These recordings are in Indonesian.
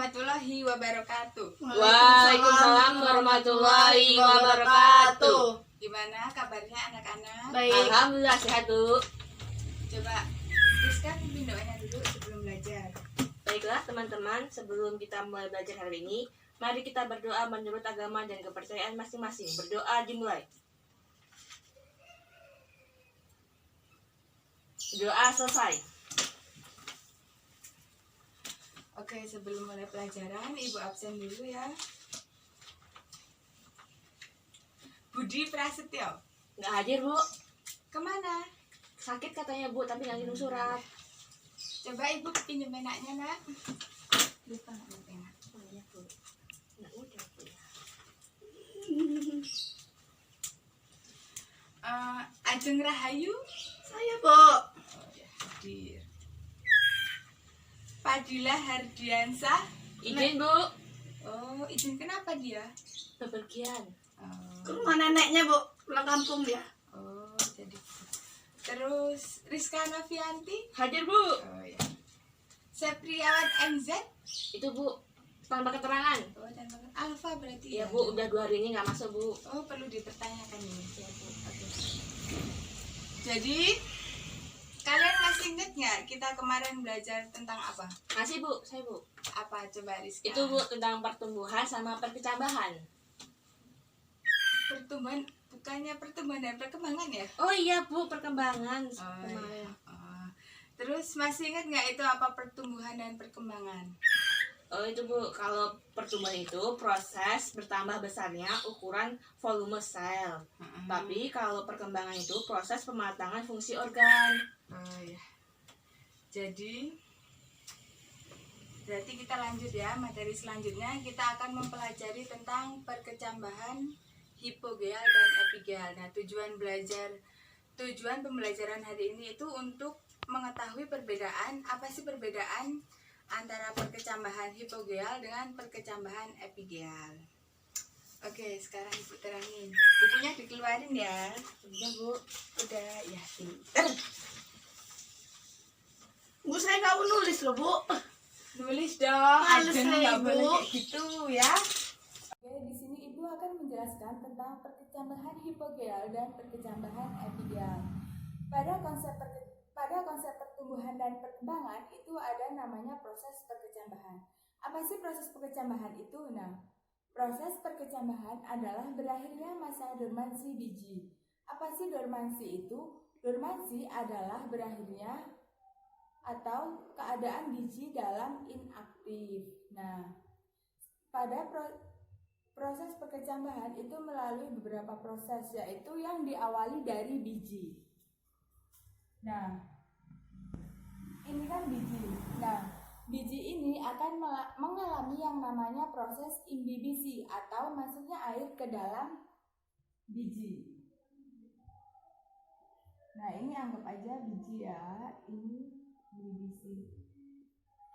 warahmatullahi wabarakatuh. Waalaikumsalam warahmatullahi wabarakatuh. Gimana kabarnya anak-anak? Baik. Alhamdulillah sehat, Bu. Coba Rizka pimpin doanya dulu sebelum belajar. Baiklah teman-teman, sebelum kita mulai belajar hari ini, mari kita berdoa menurut agama dan kepercayaan masing-masing. Berdoa dimulai. Doa selesai. Oke, sebelum mulai pelajaran, Ibu absen dulu ya. Budi Prasetyo, Nggak hadir, Bu. kemana? Sakit katanya, Bu, tapi nggak ngirim surat. Coba Ibu pinjam penanya, nak. Lupa nggak pena? Oh iya, Bu. Nggak udah, Bu. Ajeng Rahayu, Saya, Bu. oh ya, hadir. Padilla Hardiansah, Izin, Bu. oh izin kenapa dia? Bepergian. Ke rumah neneknya, Bu. Pulang kampung dia. Oh, jadi. Terus Rizka Novianti, Hadir, Bu. oh ya. Sepriawan MZ, Itu, Bu. Tanpa keterangan. oh dan makan Alfa berarti Iya, Bu. Udah 2 hari ini nggak masuk, Bu. Oh, perlu dipertanyakan ini. Iya, Bu. Oke. Jadi kalian masih ingat nggak kita kemarin belajar tentang apa? Masih, Bu. Saya, Bu. Apa coba Rizka? Itu, Bu, tentang pertumbuhan sama perkecambahan. Pertumbuhan, bukannya pertumbuhan dan perkembangan ya? Oh iya, Bu, perkembangan Oh, kemarin. iya. Oh. Terus masih ingat nggak itu apa pertumbuhan dan perkembangan? Oh itu, Bu, kalau pertumbuhan itu proses bertambah besarnya ukuran volume sel. Tapi kalau perkembangan itu proses pematangan fungsi organ. Oh ya. Jadi berarti kita lanjut ya, materi selanjutnya kita akan mempelajari tentang perkecambahan hipogeal dan epigeal. Nah, tujuan pembelajaran hari ini itu untuk mengetahui perbedaan, apa sih perbedaan antara perkecambahan hipogeal dengan perkecambahan epigeal. Oke, sekarang Ibu terangin. Bukunya dikeluarin ya. Udah, Bu. Udah, ya pinter. Bu, saya nggak mau nulis loh, Bu. Nulis dong, Males Ajeng nih, nggak Ibu. boleh kayak gitu ya. Oke, di sini Ibu akan menjelaskan tentang perkecambahan hipogeal dan perkecambahan epigeal. Pada konsep pertumbuhan dan perkembangan itu ada namanya proses perkecambahan. Apa sih proses perkecambahan itu? Nah, proses perkecambahan adalah berakhirnya masa dormansi biji. Apa sih dormansi itu? Dormansi adalah berakhirnya atau keadaan biji dalam inaktif. Nah, pada proses perkecambahan itu melalui beberapa proses, yaitu yang diawali dari biji. Nah, ini kan biji. Nah, biji ini akan mengalami yang namanya proses imbibisi atau masuknya air ke dalam biji. Nah, ini anggap aja biji ya, ini imbibisi.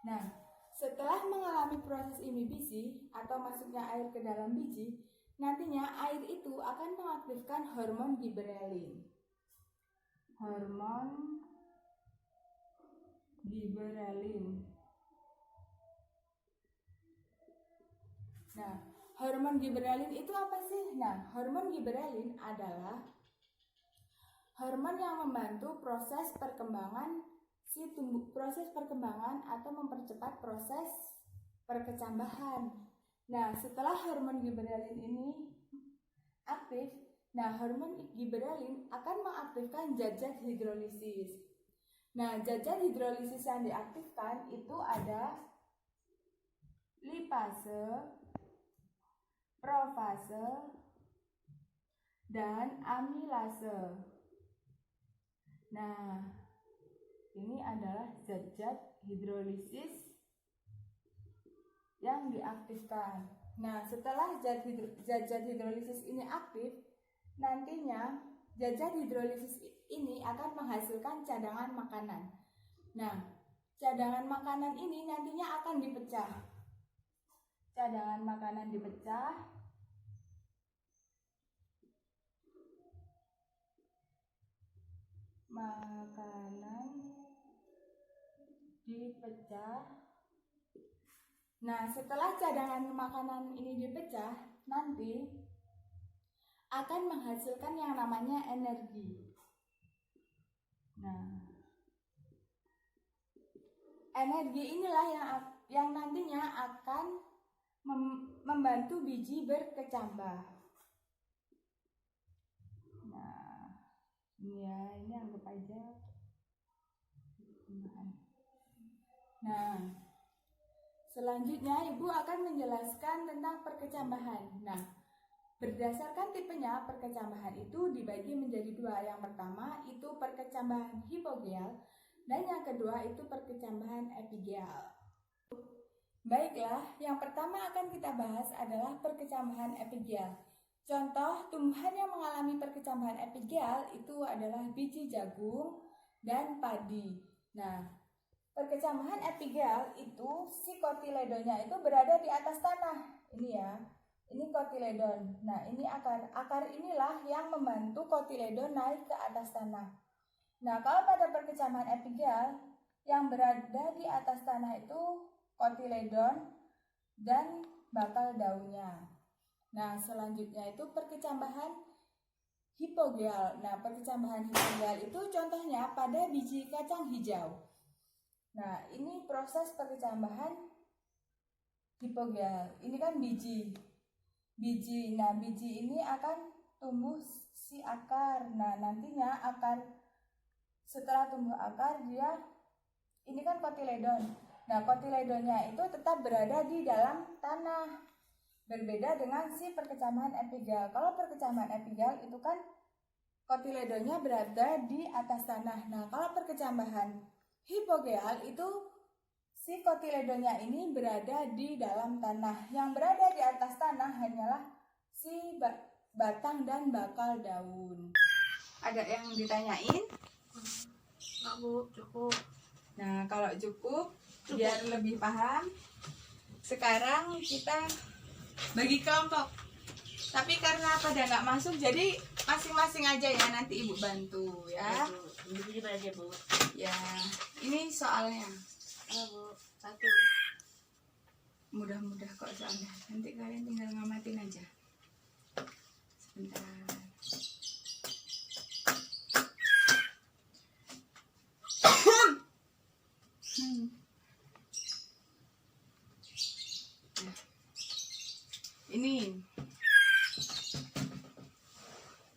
Nah, setelah mengalami proses imbibisi atau masuknya air ke dalam biji, nantinya air itu akan mengaktifkan hormon giberelin. Hormon giberelin. Nah, hormon giberelin itu apa sih? Nah, hormon giberelin adalah hormon yang membantu proses perkembangan atau mempercepat proses perkecambahan. Nah, setelah hormon giberelin ini aktif, nah hormon giberelin akan mengaktifkan zat-zat hidrolisis. Nah, zat-zat hidrolisis yang diaktifkan itu ada lipase, profase, dan amilase. Nah, ini adalah zat-zat hidrolisis yang diaktifkan. Nah, setelah zat-zat hidrolisis ini aktif, nantinya zat-zat hidrolisis ini akan menghasilkan cadangan makanan. Nah, cadangan makanan ini nantinya akan dipecah. Cadangan makanan dipecah. Makanan dipecah Nah, setelah cadangan makanan ini dipecah, nanti akan menghasilkan yang namanya energi. Nah, energi inilah yang nantinya akan membantu biji berkecambah. Nah, ini ya, ini anggap aja. Nah, selanjutnya Ibu akan menjelaskan tentang perkecambahan. Nah, berdasarkan tipenya perkecambahan itu dibagi menjadi dua. Yang pertama itu perkecambahan hipogeal dan yang kedua itu perkecambahan epigeal. Baiklah, yang pertama akan kita bahas adalah perkecambahan epigeal. Contoh tumbuhan yang mengalami perkecambahan epigeal itu adalah biji jagung dan padi. Nah, perkecambahan epigeal itu si kotiledonnya itu berada di atas tanah. Ini ya, ini kotiledon. Nah, ini akar. Akar inilah yang membantu kotiledon naik ke atas tanah. Nah, kalau pada perkecambahan epigeal, yang berada di atas tanah itu kotiledon dan bakal daunnya. Nah, selanjutnya itu perkecambahan hipogeal. Nah, perkecambahan hipogeal itu contohnya pada biji kacang hijau. Nah, ini proses perkecambahan hipogeal. Ini kan biji. Nah, biji ini akan tumbuh si akar. Nah, nantinya setelah tumbuh akar ini kan kotiledon. Nah, kotiledonnya itu tetap berada di dalam tanah. Berbeda dengan si perkecambahan epigeal. Kalau perkecambahan epigeal itu kan kotiledonnya berada di atas tanah. Nah, kalau perkecambahan hipogeal itu si kotiledonnya ini berada di dalam tanah. Yang berada di atas tanah hanyalah si batang dan bakal daun. Ada yang ditanyain? Enggak, Bu, cukup. Nah, kalau cukup biar lebih paham, sekarang kita bagi kelompok. Tapi karena pada nggak masuk, jadi masing-masing aja ya, nanti Ibu bantu ya. Begini aja, Bu. Ya, ini soalnya. Bu. Satu. Mudah-mudah kok soalnya. Nanti kalian tinggal ngamatin aja. Sebentar. Nah,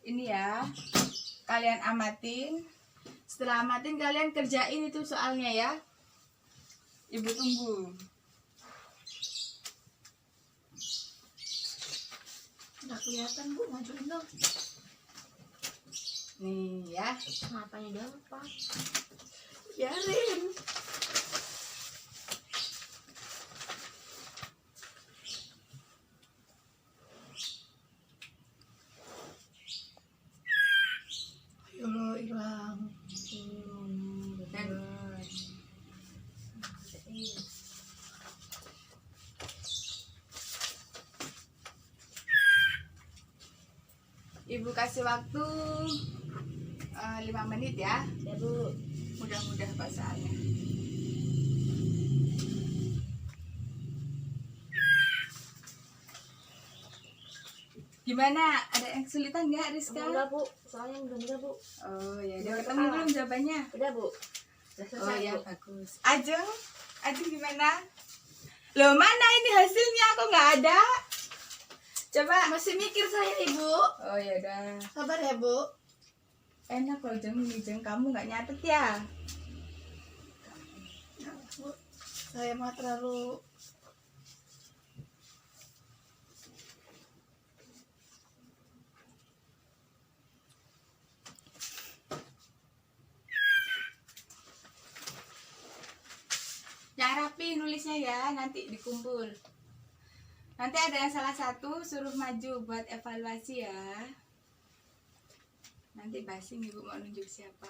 ini ya, kalian amatin. Setelah amatin kalian kerjain itu soalnya ya. Ibu tunggu. Nggak kelihatan, Bu, majuin dong. Nih ya. Apanya gampang? Biarin. Ayo lo hilang. Ibu kasih waktu 5 menit ya. Ya, Bu. Mudah-mudah Pak soalnya. Gimana? Ada yang kesulitan nggak, Rizka? Enggak, Bu. Soalnya udah, Bu. Oh ya, udah Udah ketemu kepala. belum jawabannya? Udah, Bu. Udah Oh selesai, ya, Bu. bagus. Ajeng gimana? Loh, mana ini hasilnya? Kok nggak ada? Coba. Masih mikir saya, Ibu. Oh ya udah. Sabar ya, Bu. Enak loh Jeng, ini Jeng, kamu nggak nyatet ya? Bu, saya mah terlalu Yang rapi nulisnya ya, nanti dikumpul. Nanti ada yang salah satu suruh maju buat evaluasi ya. Nanti basing Ibu mau nunjuk siapa.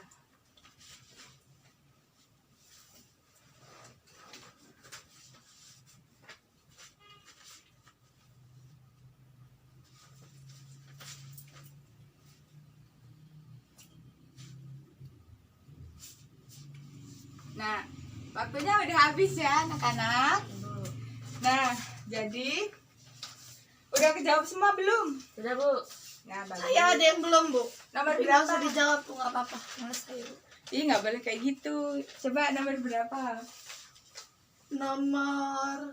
Nah, waktunya udah habis ya anak-anak. Nah, jadi udah kejawab semua belum? Sudah Bu. Nah, bagus. Saya ada yang belum, Bu. Nomor Tapi nggak berapa? usah dijawab, Bu. Nggak apa-apa. Males saya, Bu. Ih, nggak boleh kayak gitu. Coba nomor berapa? Nomor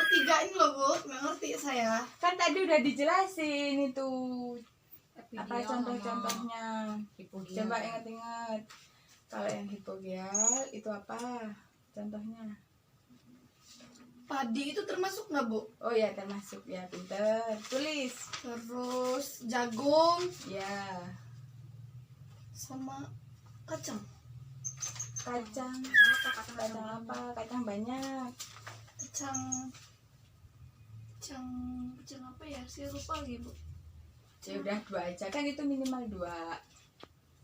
3 ini loh, Bu. Nggak ngerti saya. Kan tadi udah dijelasin itu apa Video contoh-contohnya. Hipogeal. Coba ingat-ingat. Kalau yang hipogeal itu apa contohnya? Padi itu termasuk nggak, Bu? Oh ya, termasuk ya, pinter. Tulis. Terus jagung Ya, sama kacang. kacang. Kacang apa? Kacang banyak. Kacang apa ya? Saya lupa lagi, Bu. Ya udah 2 aja, kan itu minimal 2.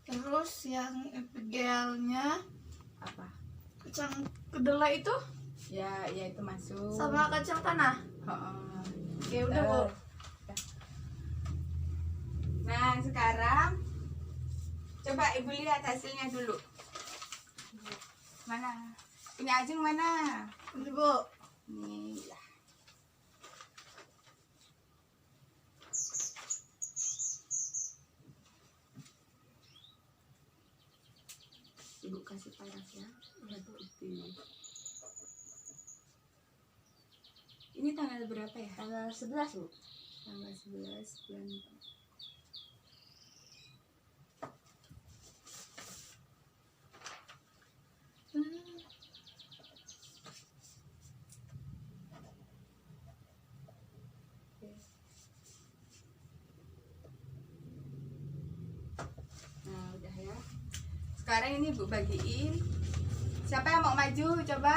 Terus yang epigelnya Apa? kacang kedelai itu Ya, ya itu masuk. sama kacang tanah. Oh, Oke, udah, Bu. Nah, sekarang coba Ibu lihat hasilnya dulu. Mana? Punya Ajeng mana? Ini, Bu. Nih lah. Ibu kasih panas ya. Putih. Ini tanggal berapa ya? Tanggal 11 Bu. Tanggal 11 bulan 4. Nah, udah ya. Sekarang ini Bu bagiin. Siapa yang mau maju? Coba.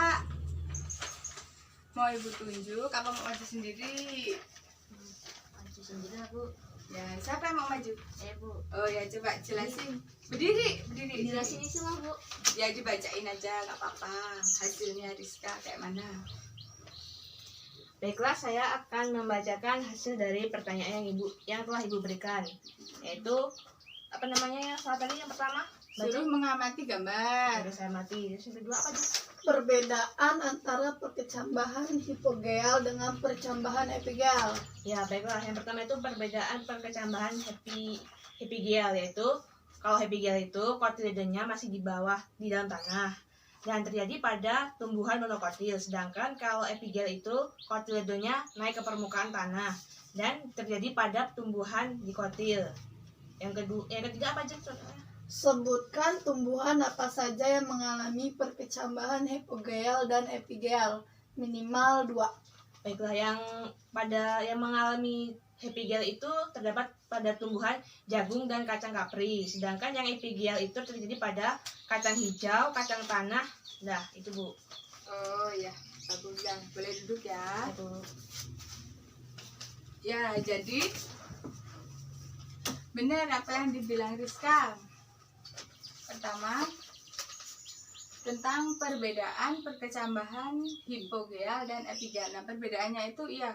Mau Ibu tunjuk apa mau maju sendiri? Maju sendiri lah Bu. Ya, siapa yang mau maju? Bu. Oh ya, coba jelasin. Berdiri, berdiri. Di sini semua Bu. Ya dibacain aja, nggak apa-apa. Hasilnya Rizka kayak mana? Baiklah, saya akan membacakan hasil dari pertanyaan yang telah Ibu berikan. Yaitu apa namanya yang saat tadi yang pertama? Suruh mengamati gambar. Udah saya mati. Terus yang kedua apa Bu? Perbedaan antara perkecambahan hipogeal dengan percambahan epigeal. Ya, baiklah. Yang pertama itu perbedaan perkecambahan epigeal, yaitu kalau epigeal itu kotiledonnya masih di bawah di dalam tanah dan terjadi pada tumbuhan monokotil, sedangkan kalau epigeal itu kotiledonnya naik ke permukaan tanah dan terjadi pada tumbuhan dikotil. Yang ketiga apa aja? Sebutkan tumbuhan apa saja yang mengalami perkecambahan hipogeal dan epigeal minimal 2. Baiklah, yang mengalami epigeal itu terdapat pada tumbuhan jagung dan kacang kapri, sedangkan yang epigeal itu terjadi pada kacang hijau, kacang tanah. Nah, itu Bu. Oh ya, bagus ya. Boleh duduk ya. Itu. Ya, jadi benar apa yang dibilang Rizka. Pertama, tentang perbedaan perkecambahan hipogeal dan epigeal. Nah, perbedaannya itu ya,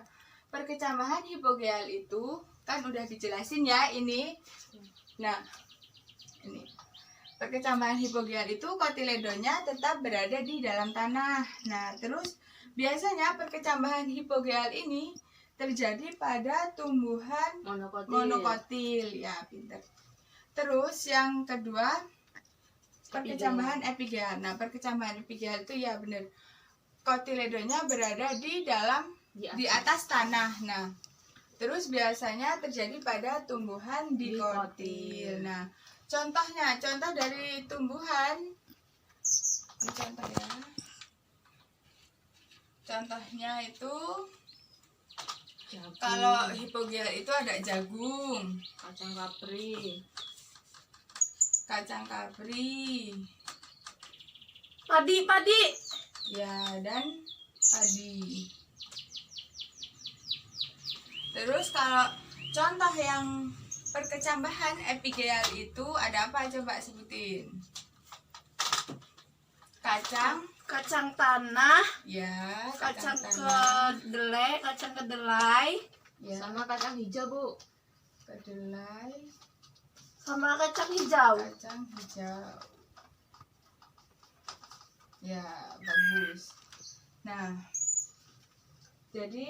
perkecambahan hipogeal itu kan udah dijelasin ya ini. Nah, ini. Perkecambahan hipogeal itu kotiledonnya tetap berada di dalam tanah. Nah, terus biasanya perkecambahan hipogeal ini terjadi pada tumbuhan monokotil. Ya, pinter. Terus yang kedua, perkecambahan epigeal. Nah, perkecambahan epigeal itu ya benar. Kotiledonnya berada di atas tanah. Nah, terus biasanya terjadi pada tumbuhan dikotil. Nah, contoh dari tumbuhan. Ini contoh ya. Contohnya itu Jagung, kalau hipogeal itu ada jagung, kacang kapri, Padi. ya, dan padi. Terus kalau contoh yang perkecambahan epigeal itu ada apa? Coba sebutin. Kacang tanah, Ya, kacang tanah. kedelai, Ya, sama kacang hijau Bu. kedelai, sama kacang hijau. kacang hijau. Ya, bagus. Nah, Jadi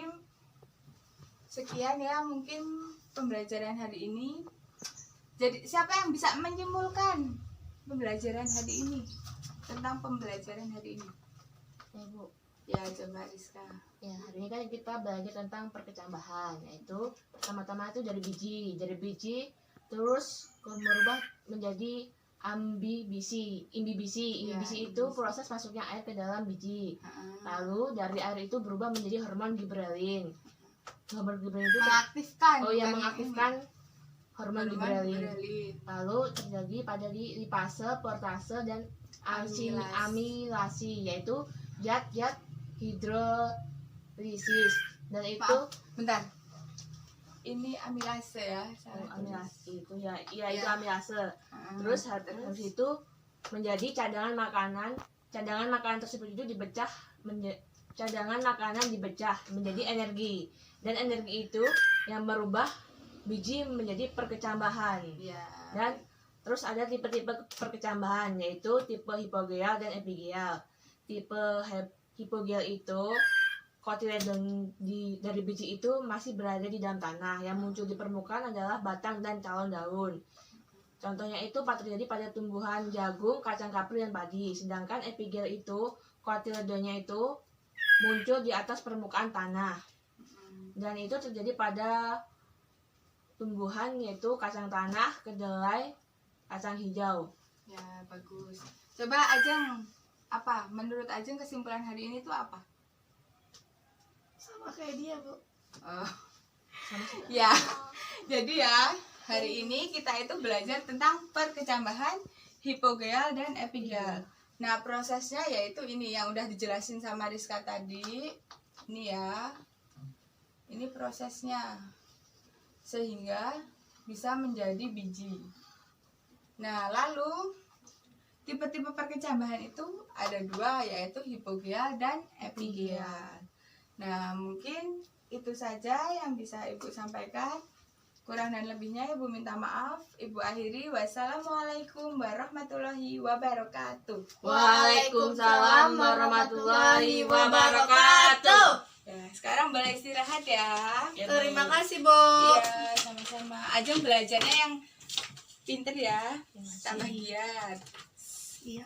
sekian ya mungkin pembelajaran hari ini. Jadi siapa yang bisa menyimpulkan pembelajaran hari ini tentang pembelajaran hari ini? Ya Bu, Ya coba Rizka. ya hari ini kan kita belajar tentang perkecambahan, yaitu pertama-tama itu dari biji terus merubah menjadi imbibisi Ya, itu imbibisi. proses masuknya air ke dalam biji. Heeh. Lalu dari air itu berubah menjadi hormon giberelin. Hormon giberelin itu Mengaktifkan. bukan mengaktifkan ini. hormon giberelin. Lalu terjadi pada di lipase, protease dan amilasi, yaitu zat-zat hidrolisis. Dan itu Maaf, bentar. Ini amilase ya. salah tulis. amilasi itu itu Ya. amilase. Heeh. Terus habis itu menjadi cadangan makanan tersebut itu dipecah cadangan makanan dipecah menjadi energi, dan energi itu yang merubah biji menjadi perkecambahan. Ya. Dan terus ada tipe-tipe perkecambahan, yaitu tipe hipogeal dan epigeal. Tipe hipogeal itu kotiledon dari biji itu masih berada di dalam tanah. Yang muncul di permukaan adalah batang dan calon daun. Contohnya itu terjadi pada tumbuhan jagung, kacang kapri, dan padi. Sedangkan epigeal itu kotiledonnya itu muncul di atas permukaan tanah. Dan itu terjadi pada tumbuhan yaitu kacang tanah, kedelai, kacang hijau. Ya, bagus. Coba Ajeng, apa? Menurut Ajeng kesimpulan hari ini tuh apa? Sama kayak dia, Bu. Oh, Sama sih. ya. Jadi ya, hari ini kita itu belajar tentang perkecambahan, hipogeal dan epigeal. Nah, prosesnya yaitu ini yang udah dijelasin sama Rizka tadi. Ini ya. Ini prosesnya. Sehingga bisa menjadi biji. Nah, lalu tipe-tipe perkecambahan itu ada dua, yaitu hipogeal dan epigeal. Nah, mungkin itu saja yang bisa Ibu sampaikan. Kurang dan lebihnya Ibu minta maaf. Ibu akhiri. Wassalamualaikum warahmatullahi wabarakatuh. Waalaikumsalam warahmatullahi wabarakatuh. Ya, sekarang boleh istirahat ya. Ya, Terima Bu. kasih, Bu. Iya, sama-sama. Ajeng belajarnya yang pinter ya. Terima kasih. Tambah giat. Iya.